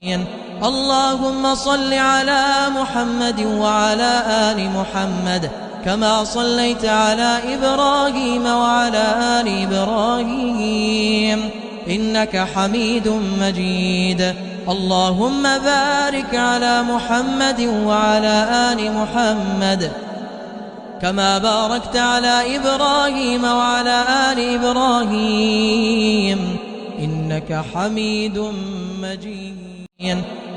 اللهم صل على محمد وعلى آل محمد كما صليت على إبراهيم وعلى آل إبراهيم إنك حميد مجيد. اللهم بارك على محمد وعلى آل محمد كما باركت على إبراهيم وعلى آل إبراهيم إنك حميد مجيد.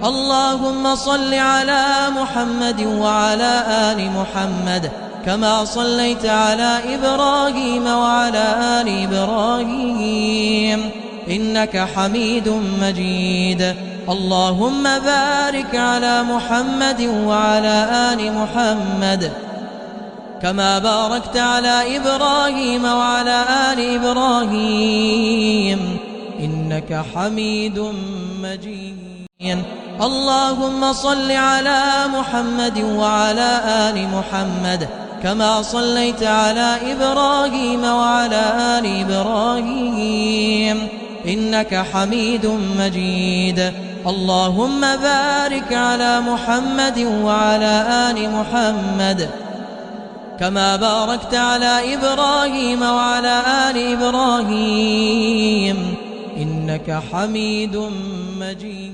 اللهم صل على محمد وعلى آل محمد كما صليت على إبراهيم وعلى آل إبراهيم إنك حميد مجيد. اللهم بارك على محمد وعلى آل محمد كما باركت على إبراهيم وعلى آل إبراهيم إنك حميد مجيد. اللهم صل على محمد وعلى آل محمد كما صليت على إبراهيم وعلى آل إبراهيم إنك حميد مجيد. اللهم بارك على محمد وعلى آل محمد كما باركت على إبراهيم وعلى آل إبراهيم إنك حميد مجيد.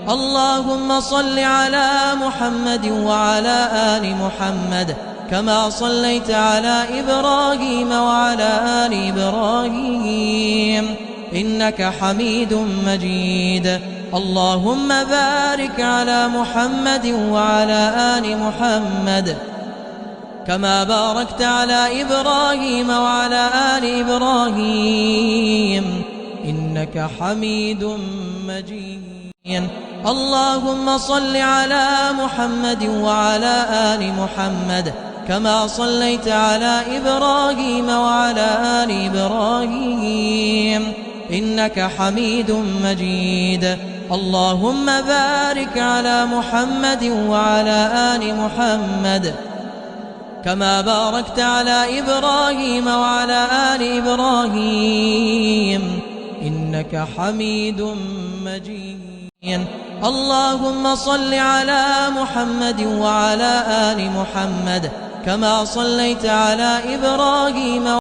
اللهم صل على محمد وعلى آل محمد كما صليت على إبراهيم وعلى آل إبراهيم إنك حميد مجيد. اللهم بارك على محمد وعلى آل محمد كما باركت على إبراهيم وعلى آل إبراهيم إنك حميد مجيد. اللهم صل على محمد وعلى آل محمد كما صليت على إبراهيم وعلى آل إبراهيم إنك حميد مجيد. اللهم بارك على محمد وعلى آل محمد كما باركت على إبراهيم وعلى آل إبراهيم إنك حميد مجيد. اللهم صل على محمد وعلى آل محمد كما صليت على إبراهيم